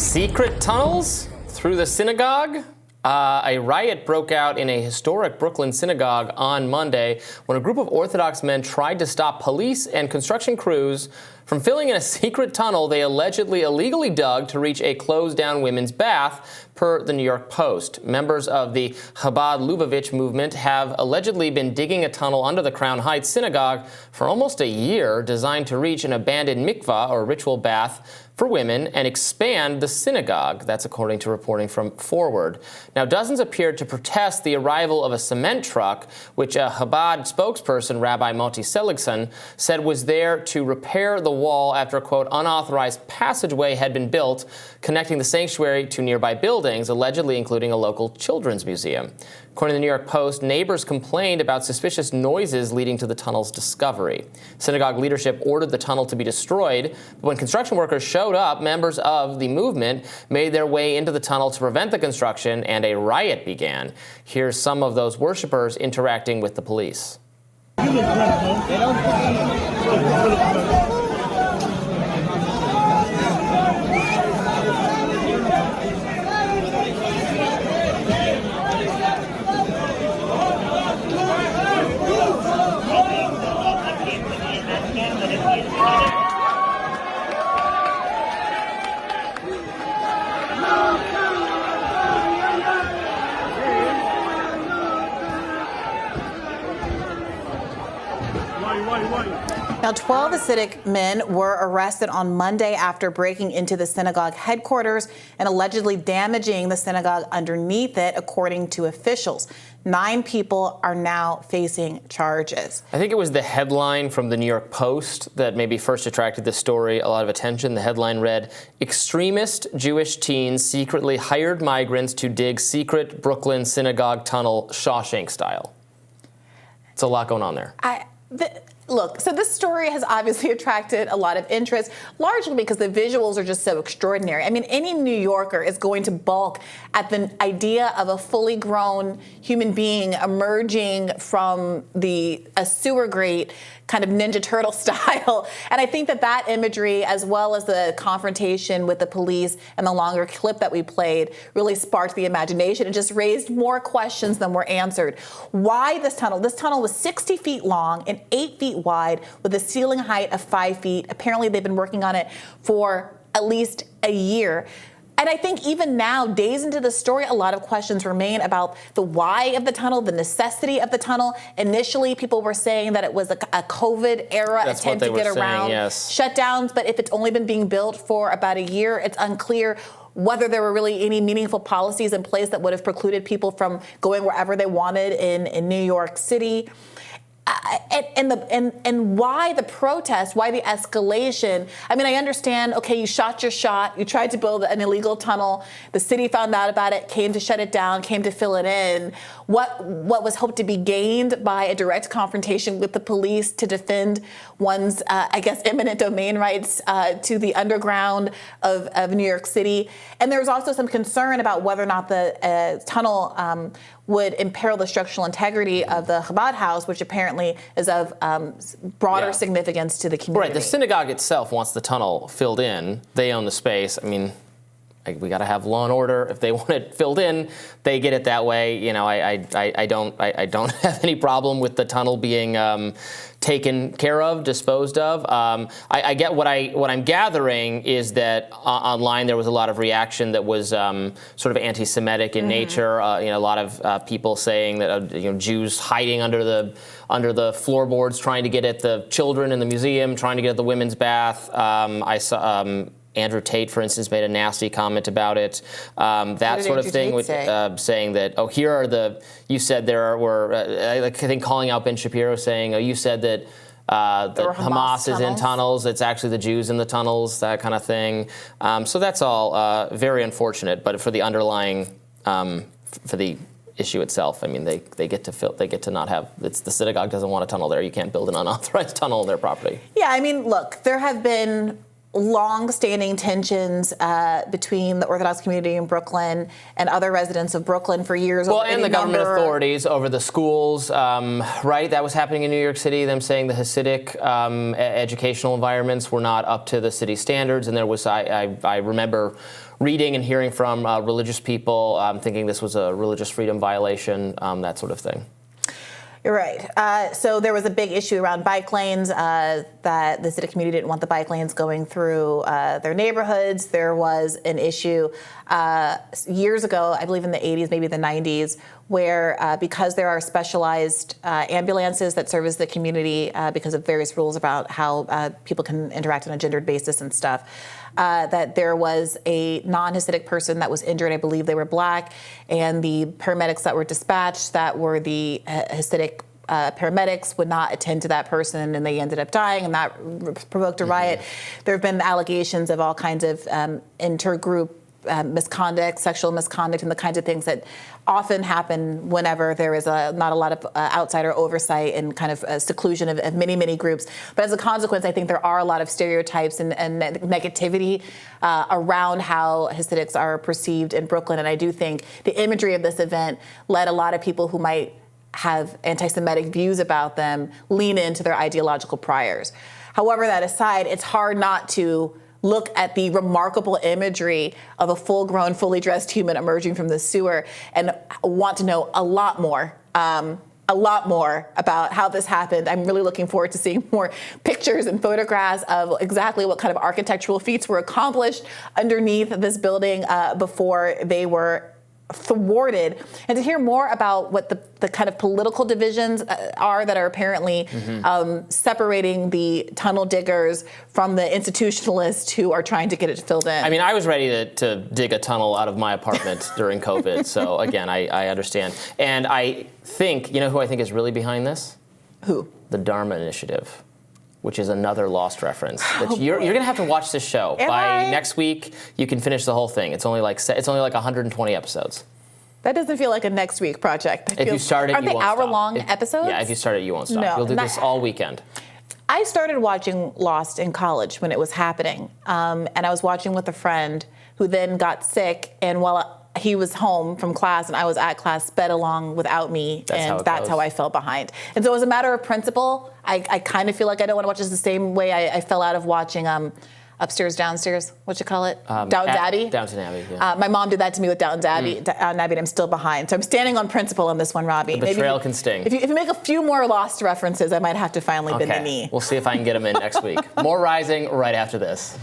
Secret tunnels through the synagogue? A riot broke out in a historic Brooklyn synagogue on Monday when a group of Orthodox men tried to stop police and construction crews from filling in a secret tunnel they allegedly illegally dug to reach a closed-down women's bath, per the New York Post. Members of the Chabad Lubavitch movement have allegedly been digging a tunnel under the Crown Heights synagogue for almost a year, designed to reach an abandoned mikvah, or ritual bath, for women and expand the synagogue. That's according to reporting from Forward. Now, dozens appeared to protest the arrival of a cement truck, which a Chabad spokesperson, Rabbi Moti Seligson, said was there to repair the wall after a, quote, unauthorized passageway had been built connecting the sanctuary to nearby buildings, allegedly including a local children's museum. According to the New York Post, neighbors complained about suspicious noises leading to the tunnel's discovery. Synagogue leadership ordered the tunnel to be destroyed, but when construction workers showed up, members of the movement made their way into the tunnel to prevent the construction, and a riot began. Here's some of those worshipers interacting with the police. Now, 12 Hasidic men were arrested on Monday after breaking into the synagogue headquarters and allegedly damaging the synagogue underneath it, according to officials. 9 people are now facing charges. I think it was the headline from the New York Post that maybe first attracted the story a lot of attention. The headline read, "Extremist Jewish teens secretly hired migrants to dig secret Brooklyn synagogue tunnel Shawshank style." It's a lot going on there. Look, so this story has obviously attracted a lot of interest, largely because the visuals are just so extraordinary. I mean, any New Yorker is going to balk at the idea of a fully grown human being emerging from a sewer grate, kind of Ninja Turtle style. And I think that imagery, as well as the confrontation with the police and the longer clip that we played, really sparked the imagination and just raised more questions than were answered. Why this tunnel? This tunnel was 60 feet long and 8 feet wide with a ceiling height of 5 feet. Apparently, they've been working on it for at least a year. And I think even now, days into the story, a lot of questions remain about the why of the tunnel, the necessity of the tunnel. Initially, people were saying that it was a COVID era attempt to get around shutdowns. But if it's only been being built for about a year, it's unclear whether there were really any meaningful policies in place that would have precluded people from going wherever they wanted in New York City. And why the protest, why the escalation? I mean, I understand, okay, you shot your shot, you tried to build an illegal tunnel, the city found out about it, came to shut it down, came to fill it in. What was hoped to be gained by a direct confrontation with the police to defend one's, eminent domain rights to the underground of New York City? And there was also some concern about whether or not the tunnel would imperil the structural integrity of the Chabad house, which apparently is of broader significance to the community. Right. The synagogue itself wants the tunnel filled in. They own the space. I mean, we got to have law and order. If they want it filled in, they get it that way. You know, I don't have any problem with the tunnel being taken care of, disposed of. I get what I'm gathering is that online there was a lot of reaction that was sort of anti-Semitic in nature. A lot of people saying that Jews hiding under the floorboards, trying to get at the children in the museum, trying to get at the women's bath. I saw. Andrew Tate, for instance, made a nasty comment about it. That sort of thing, saying that, here are you said there were, I think calling out Ben Shapiro saying, you said that Hamas is in tunnels. It's actually the Jews in the tunnels, that kind of thing. So that's all very unfortunate. But for the underlying, for the issue itself, I mean, they get to not have, the synagogue doesn't want a tunnel there. You can't build an unauthorized tunnel on their property. Yeah, I mean, look, there have been long-standing tensions between the Orthodox community in Brooklyn and other residents of Brooklyn for years. Well, and the government authorities over the schools, right? That was happening in New York City, them saying the Hasidic educational environments were not up to the city standards. And there was, I remember reading and hearing from religious people thinking this was a religious freedom violation, that sort of thing. You're right. So there was a big issue around bike lanes, that the Hasidic community didn't want the bike lanes going through their neighborhoods. There was an issue years ago, I believe in the 80s, maybe the 90s, where because there are specialized ambulances that service the community because of various rules about how people can interact on a gendered basis and stuff, that there was a non-Hasidic person that was injured. I believe they were black, and the paramedics that were dispatched that were the Hasidic paramedics would not attend to that person, and they ended up dying, and that provoked a riot. There have been allegations of all kinds of intergroup misconduct, sexual misconduct, and the kinds of things that often happen whenever there is not a lot of outsider oversight and kind of seclusion of many, many groups. But as a consequence, I think there are a lot of stereotypes and negativity around how Hasidics are perceived in Brooklyn. And I do think the imagery of this event led a lot of people who might have anti-Semitic views about them lean into their ideological priors. However, that aside, it's hard not to look at the remarkable imagery of a full-grown, fully dressed human emerging from the sewer and want to know a lot more about how this happened. I'm really looking forward to seeing more pictures and photographs of exactly what kind of architectural feats were accomplished underneath this building before they were thwarted, and to hear more about what the kind of political divisions are that are apparently separating the tunnel diggers from the institutionalists who are trying to get it filled in. I mean, I was ready to dig a tunnel out of my apartment during COVID, so again, I understand. And I think, you know who I think is really behind this? Who? The Dharma Initiative, which is another Lost reference. You're going to have to watch this show. By next week, you can finish the whole thing. It's only like 120 episodes. That doesn't feel like a next week project. If you start it, you won't stop. Are they hour-long episodes? Yeah, if you start it, you won't stop. No, You'll do this all weekend. I started watching Lost in college when it was happening, and I was watching with a friend who then got sick, and while he was home from class and I was at class, sped along without me, that's how I fell behind. And so as a matter of principle, I kind of feel like I don't want to watch this the same way I fell out of watching Upstairs, Downstairs, what you call it? Downton Abbey? Downton Abbey, yeah. My mom did that to me with Downton Abbey, and I'm still behind. So I'm standing on principle on this one, Robbie. The betrayal can sting. If you make a few more Lost references, I might have to finally bend the knee. We'll see if I can get them in next week. More Rising right after this.